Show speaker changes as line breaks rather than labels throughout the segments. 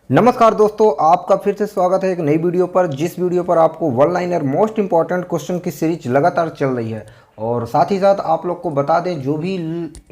नमस्कार दोस्तों, आपका फिर से स्वागत है एक नई वीडियो पर। जिस वीडियो पर आपको one liner most important question की सीरीज लगातार चल रही है। और साथ ही साथ आप लोग को बता दें, जो भी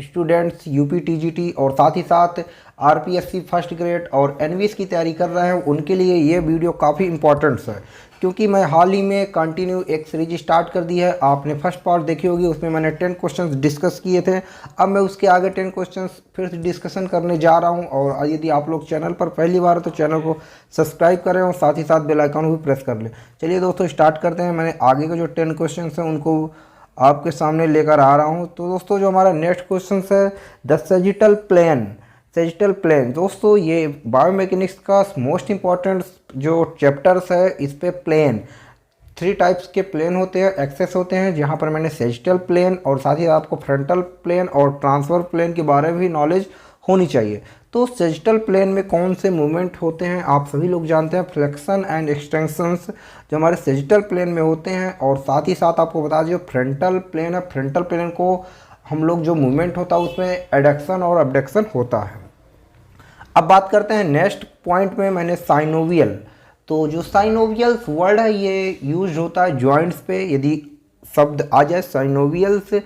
स्टूडेंट्स यूपी टीजीटी और साथ ही साथ आरपीएससी फर्स्ट ग्रेड और एनवीएस की तैयारी कर रहे हैं, उनके लिए ये वीडियो काफ़ी इंपॉर्टेंट है। क्योंकि मैं हाल ही में कंटिन्यू एक सीरीज स्टार्ट कर दी है। आपने फर्स्ट पार्ट देखी होगी, उसमें मैंने 10 क्वेश्चंस डिस्कस किए थे। अब मैं उसके आगे 10 क्वेश्चंस फिर से डिस्कशन करने जा रहा हूं। और यदि आप लोग चैनल पर पहली बार है तो चैनल को सब्सक्राइब करें और साथ ही साथ बेल आइकन भी प्रेस कर लें। चलिए दोस्तों, स्टार्ट करते हैं। मैंने आगे के जो 10 क्वेश्चन हैं उनको आपके सामने लेकर आ रहा हूँ। तो दोस्तों, जो हमारा नेक्स्ट क्वेश्चन है, द सेजिटल प्लेन। दोस्तों, ये बायोमैकेनिक्स का मोस्ट इम्पॉर्टेंट जो चैप्टर्स है, इस पे प्लेन 3 टाइप्स के प्लेन होते हैं, एक्सेस होते हैं, जहाँ पर मैंने सेजिटल प्लेन और साथ ही आपको फ्रंटल प्लेन और ट्रांसफर प्लेन के बारे में भी नॉलेज होनी चाहिए। तो सेजिटल प्लेन में कौन से मूवमेंट होते हैं आप सभी लोग जानते हैं, फ्लेक्शन एंड एक्सटेंशंस जो हमारे सेजिटल प्लेन में होते हैं। और साथ ही साथ आपको बता दें, फ्रंटल प्लेन है, फ्रंटल प्लेन को हम लोग जो मूवमेंट होता है उसमें एडक्शन और अबडक्शन होता है। अब बात करते हैं नेक्स्ट पॉइंट में, मैंने साइनोवियल। तो जो साइनोवियल्स वर्ड है, ये यूज होता है जॉइंट्स पे। यदि शब्द आ जाए साइनोवियल्स,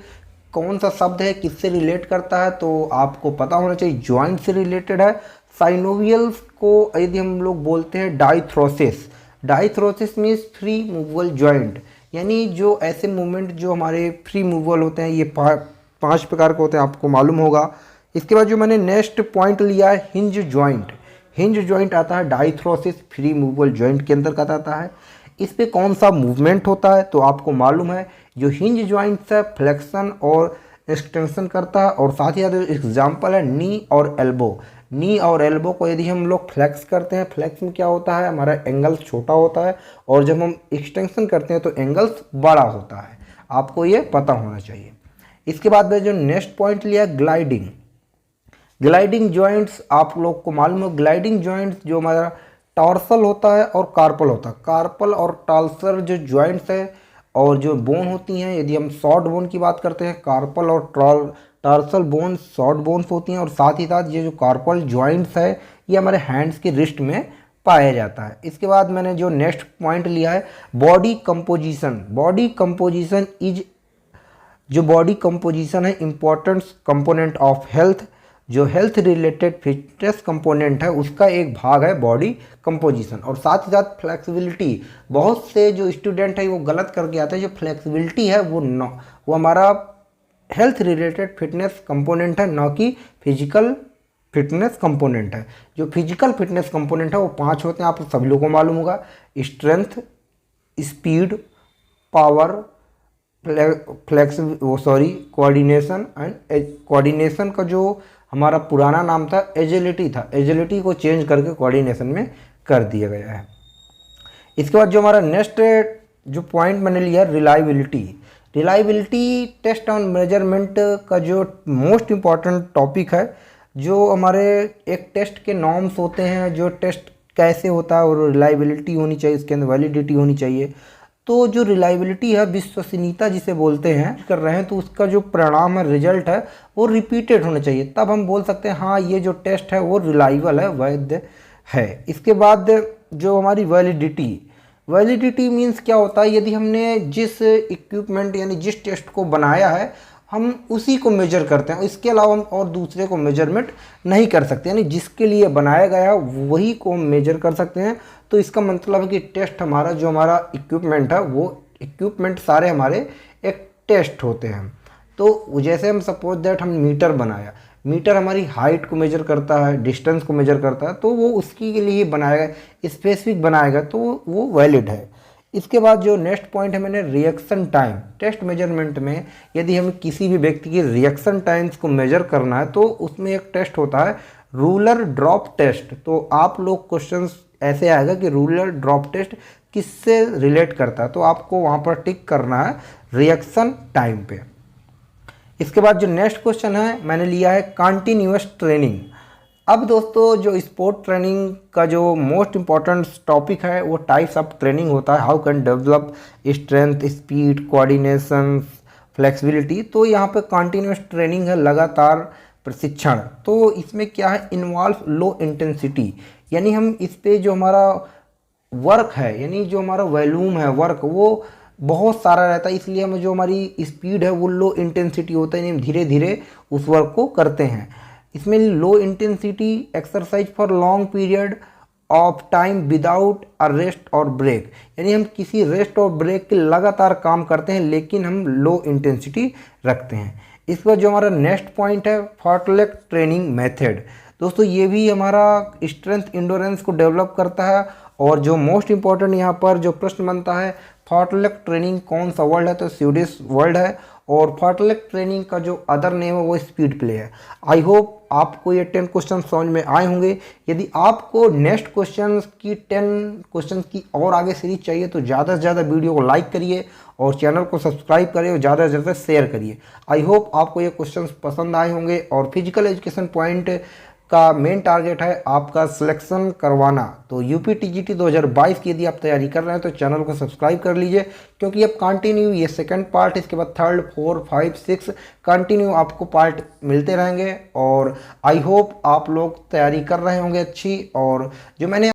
कौन सा शब्द है, किससे रिलेट करता है, तो आपको पता होना चाहिए जॉइंट से रिलेटेड है। साइनोवियल्स को यदि हम लोग बोलते हैं डाइथ्रोसिस मीन्स फ्री मूवेबल जॉइंट, यानी जो ऐसे मूवमेंट जो हमारे फ्री मूवेबल होते हैं, ये 5 प्रकार के होते हैं, आपको मालूम होगा। इसके बाद जो मैंने नेक्स्ट पॉइंट लिया है, हिंज जॉइंट आता है डाइथ्रोसिस फ्री मूवेबल जॉइंट के अंतर्गत आता है। इस पे कौन सा मूवमेंट होता है, तो आपको मालूम है जो हिंज जॉइंट है फ्लेक्शन और एक्सटेंशन करता है। और साथ ही साथ एग्जाम्पल है नी और एल्बो को यदि हम लोग फ्लेक्स करते हैं, फ्लेक्स में क्या होता है, हमारा एंगल्स छोटा होता है, और जब हम एक्सटेंशन करते हैं तो एंगल्स बड़ा होता है। आपको ये पता होना चाहिए। इसके बाद में जो नेक्स्ट पॉइंट लिया, ग्लाइडिंग जॉइंट्स। आप लोग को मालूम है ग्लाइडिंग जॉइंट्स जो हमारा टॉर्सल होता है और कार्पल होता है। कार्पल और टार्सल जो जॉइंट्स है और जो बोन होती हैं, यदि हम शॉर्ट बोन की बात करते हैं, कार्पल और टार्सल बोन शॉर्ट बोन्स होती हैं। और साथ ही साथ ये जो कार्पल जॉइंट्स है, ये हमारे हैंड्स की रिस्ट में पाया जाता है। इसके बाद मैंने जो नेक्स्ट पॉइंट लिया है, बॉडी कंपोजिशन इज जो बॉडी कंपोजिशन है इंपॉर्टेंट कंपोनेंट ऑफ हेल्थ। जो हेल्थ रिलेटेड फिटनेस कंपोनेंट है, उसका एक भाग है बॉडी कंपोजिशन। और साथ ही साथ फ्लेक्सिबिलिटी, बहुत से जो स्टूडेंट है वो गलत करके आते हैं। जो फ्लेक्सिबिलिटी है वो हमारा हेल्थ रिलेटेड फिटनेस कंपोनेंट है, न कि फिजिकल फिटनेस कंपोनेंट है। जो फिजिकल फिटनेस कंपोनेंट है वो 5 होते हैं, आप सभी लोगों को मालूम होगा। स्ट्रेंथ, स्पीड, पावर, कोऑर्डिनेशन का जो हमारा पुराना नाम था एजिलिटी को चेंज करके कोऑर्डिनेशन में कर दिया गया है। इसके बाद जो हमारा नेक्स्ट जो पॉइंट मैंने लिया, रिलायबिलिटी टेस्ट ऑन मेजरमेंट का जो मोस्ट इम्पॉर्टेंट टॉपिक है। जो हमारे एक टेस्ट के नॉर्म्स होते हैं, जो टेस्ट कैसे होता है और रिलायबिलिटी होनी चाहिए, इसके अंदर वैलिडिटी होनी चाहिए। तो जो रिलायबिलिटी है, विश्वसनीयता जिसे बोलते हैं, कर रहे हैं, तो उसका जो परिणाम है, रिजल्ट है, वो रिपीटेड होना चाहिए। तब हम बोल सकते हैं हाँ, ये जो टेस्ट है वो रिलायबल है, वैध है। इसके बाद जो हमारी वैलिडिटी मीन्स क्या होता है, यदि हमने जिस इक्विपमेंट यानी जिस टेस्ट को बनाया है, हम उसी को मेजर करते हैं। इसके अलावा हम और दूसरे को मेजरमेंट नहीं कर सकते, यानी जिसके लिए बनाया गया वही को हम मेजर कर सकते हैं। तो इसका मतलब है कि टेस्ट हमारा जो हमारा इक्विपमेंट है, वो इक्विपमेंट सारे हमारे एक टेस्ट होते हैं। तो जैसे हम सपोज दैट हम मीटर बनाया, मीटर हमारी हाइट को मेजर करता है, डिस्टेंस को मेजर करता है, तो वो उसकी के लिए बनाया गया, स्पेसिफिक बनाया गया, तो वो वैलिड है। इसके बाद जो नेक्स्ट पॉइंट है, मैंने रिएक्शन टाइम। टेस्ट मेजरमेंट में यदि हमें किसी भी व्यक्ति की रिएक्शन टाइम्स को मेजर करना है, तो उसमें एक टेस्ट होता है रूलर ड्रॉप टेस्ट। तो आप लोग क्वेश्चंस ऐसे आएगा कि रूलर ड्रॉप टेस्ट किससे रिलेट करता है, तो आपको वहाँ पर टिक करना है रिएक्शन टाइम पे। इसके बाद जो नेक्स्ट क्वेश्चन है, मैंने लिया है कंटिन्यूअस ट्रेनिंग। अब दोस्तों, जो स्पोर्ट ट्रेनिंग का जो मोस्ट इम्पॉर्टेंट टॉपिक है, वो टाइप्स ऑफ ट्रेनिंग होता है। How can develop strength, speed, coordination, flexibility. तो यहाँ पे कंटिन्यूअस ट्रेनिंग है, लगातार प्रशिक्षण। तो इसमें क्या है, इन्वॉल्व लो इंटेंसिटी, यानी हम इस पे जो हमारा वर्क है, यानी जो हमारा वॉल्यूम है वर्क, वो बहुत सारा रहता है, इसलिए हमें जो हमारी स्पीड है वो लो इंटेंसिटी होता है, यानी धीरे धीरे उस वर्क को करते हैं। इसमें low intensity exercise for long period of time without a rest और ब्रेक, यानी हम किसी रेस्ट और ब्रेक के लगातार काम करते हैं लेकिन हम लो इंटेंसिटी रखते हैं। इस पर जो हमारा नेक्स्ट पॉइंट है फार्टलेक ट्रेनिंग मेथड। दोस्तों ये भी हमारा स्ट्रेंथ इंडोरेंस को डेवलप करता है, और जो मोस्ट इंपॉर्टेंट यहाँ पर जो प्रश्न बनता है, फार्टलेक ट्रेनिंग कौन सा वर्ड है, तो स्वीडिश वर्ड है, और फार्टलेक ट्रेनिंग का जो अदर नेम है वो स्पीड प्ले है। आई होप आपको ये 10 क्वेश्चन समझ में आए होंगे। यदि आपको नेक्स्ट क्वेश्चन की 10 क्वेश्चन की और आगे सीरीज चाहिए तो ज़्यादा से ज़्यादा वीडियो को लाइक करिए और चैनल को सब्सक्राइब करिए और ज़्यादा से ज़्यादा शेयर करिए। आई होप आपको ये क्वेश्चन पसंद आए होंगे। और फिजिकल एजुकेशन पॉइंट का मेन टारगेट है आपका सिलेक्शन करवाना। तो यूपी टीजीटी 2022 की यदि आप तैयारी कर रहे हैं तो चैनल को सब्सक्राइब कर लीजिए, क्योंकि अब कंटिन्यू ये सेकंड पार्ट, इसके बाद 3rd 4 5 6 कंटिन्यू आपको पार्ट मिलते रहेंगे। और आई होप आप लोग तैयारी कर रहे होंगे अच्छी। और जो मैंने